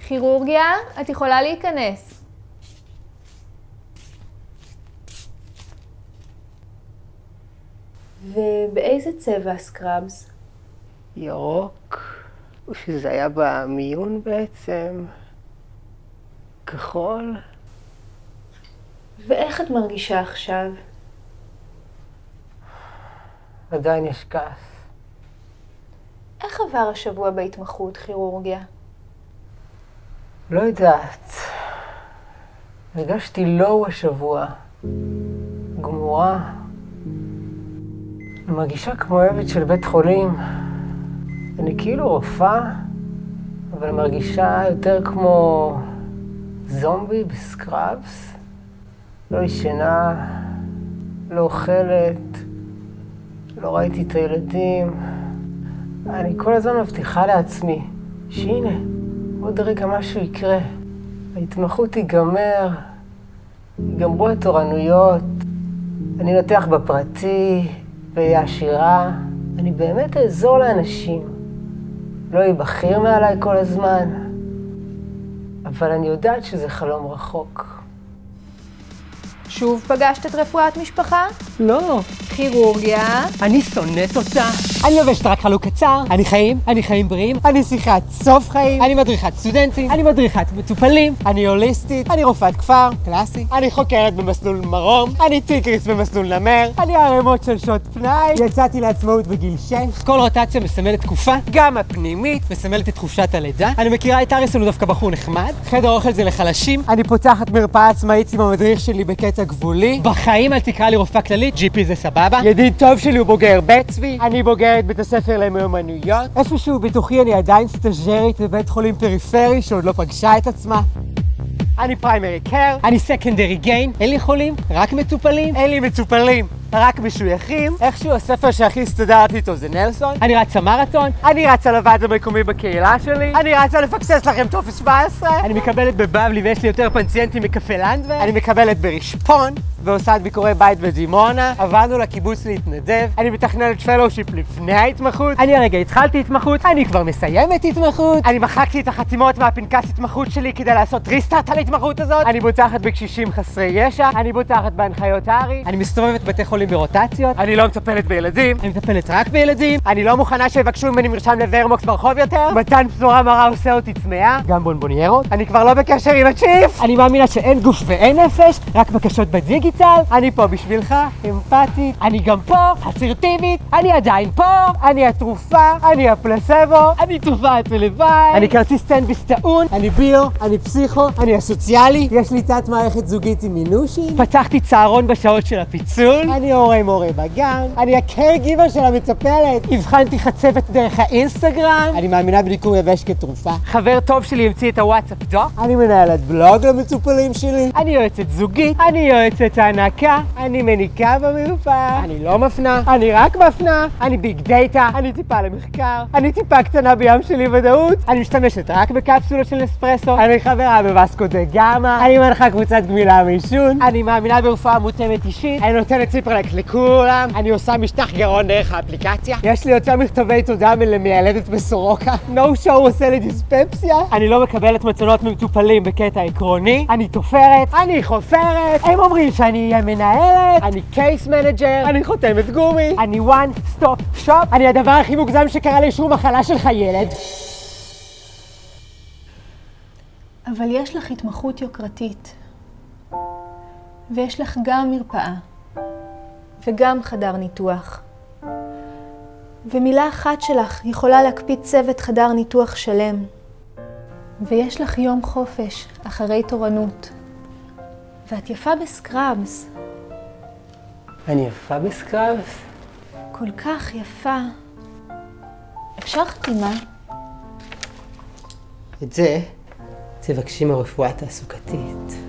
כירורגיה, את יכולה להיכנס. ובאיזה צבע הסקראבס? ירוק, שזה היה במיון בעצם, כחול. ואיך את מרגישה עכשיו? עדיין יש כעס. איך עבר השבוע בהתמחות כירורגיה? לא יודעת. הרגשתי לואו השבוע. גמורה. אני מרגישה כמו עבד של בית חולים. אני כאילו רופאה, אבל מרגישה יותר כמו זומבי בסקראבס. לא ישנה, לא אוכלת, לא ראיתי את הילדים. אני כל הזמן מבטיחה לעצמי שהנה, עוד רגע משהו יקרה. ההתמחות תיגמר, ייגמרו התורנויות, אני נתח בפרטי, ואהיה עשירה. אני באמת אעזור לאנשים. לא יהיה בכיר מעליי כל הזמן, אבל אני יודעת שזה חלום רחוק. שוב פגשת את רפואת משפחה? לא. כירורגיה? אני שונאת אותה. אני לובשת רק חלוק קצר. אני חיים בריאים. אני שיחת סוף חיים. אני מדריכת סטודנטים. אני מדריכת מטופלים. אני הוליסטית. אני רופאת כפר. קלאסי. אני חוקרת במסלול מרום. אני טיקריס במסלול נמר. אני ערימות של שעות פנאי. יצאתי לעצמאות בגיל 6. כל רוטציה מסמלת תקופה. גם הפנימית מסמלת את חופשת הלידה. אני מכירה את אריסון, הוא דווקא בחור נחמד. חדר אוכל זה לחלשים. אני פותחת מרפאה עצמאית עם המדריך שלי בקטע גבולי. בחיים אל תקרא לי רופאה כללית, GP זה סבבה. ידיד טוב שלי הוא בוגר בית צבי. אני בוגרת בית הספר למיומנויות. איפשהו בתוכי אני עדיין סטאז'רית בבית חולים פריפרי שעוד לא פגשה את עצמה. אני פריימרי קר. אני סקנדרי גיין. אין לי חולים, רק מטופלים. אין לי מטופלים, רק משויכים. איכשהו הספר שהכי הסתדרתי איתו זה נלסון. אני רצה מרתון. אני רצה לוועד המקומי בקהילה שלי. אני רצה לפקסס לכם טופס 17. אני מקבלת בבבלי ויש לי יותר פנציינטים מקפה לנדבר. אני מקבלת ברשפון ועושה את ביקורי בית בדימונה. עברנו לקיבוץ להתנדב. אני מתכננת פלושיפ לפני ההתמחות. אני הרגע התחלתי התמחות. אני כבר מסיימת התמחות. אני מחקתי את החתימות מהפנקס התמחות שלי כדי לעשות ריסטארט על ההתמחות הזאת. אני בוטחת בקשישים חסרי ישע. אני בוטחת בהנחיות הארי. אני מסתובבת בתי חולים ברוטציות. אני לא מטפלת בילדים. אני מטפלת רק בילדים. אני לא מוכנה שיבקשו ממני מרשם לוורמוקס ברחוב יותר. מתן בשורה מרה עושה אותי צמאה. גם בונבוניירות. אני כבר לא בקשר עם הצ'יף. אני מאמינה שאין גוף ואין נפש, רק בקשות בדיגיטל. אני פה בשבילך, אמפתית. אני גם פה, אסרטיבית. אני עדיין פה. אני התרופה. אני הפלסבו. אני תופעת ולוואי. אני כרטיס סטנדביס טעון. אני ביו. אני פסיכו. אני הסוציאלי. יש לי תת מערכת זוגית עם מינושים. פתחתי צהרון בשעות של הפיצול. אני הורה מורה בגן. אני הקרגיבר של המטפלת. הבחנתי חצבת דרך האינסטגרם. אני מאמינה בדיקור יבש כתרופה. חבר טוב שלי המציא את הוואטסאפ דוק. אני מנהלת בלוג למטופלים שלי. אני יועצת זוגית. אני יועצת הנקה. אני מניקה במרפאה. אני לא מפנה. אני רק מפנה. אני ביג דאטה. אני טיפה למחקר. אני טיפה קטנה בים שלי ודאות. אני משתמשת רק בקפסולות של אספרסו. אני חברה בווסקו דה גאמה. אני מנחה קבוצת גמילה מעישון. אני מאמינה ברפואה מותאמת אישית. אני נותנת ציפרלק לכולם. אני עושה משטח גרון דרך האפליקציה. יש לי יותר מכתבי תודה מלמיילדת בסורוקה. נו שואו עושה לי דיספפסיה. אני לא מקבלת מתנות ממטופלים בקטע עקרוני. אני תופרת. אני חופרת. הם אומרים שאני אהיה מנהלת. אני קייס מנג'ר. אני חותמת גומי. אני one stop shop. אני הדבר הכי מוגזם שקרה לאישור מחלה שלך ילד. אבל יש לך התמחות יוקרתית. ויש לך גם מרפאה. וגם חדר ניתוח. ומילה אחת שלך יכולה להקפיץ צוות חדר ניתוח שלם. ויש לך יום חופש אחרי תורנות. ואת יפה בסקראבס. אני יפה בסקראבס? כל כך יפה. אפשר חתימה? את זה תבקשי מהרפואה התעסוקתית.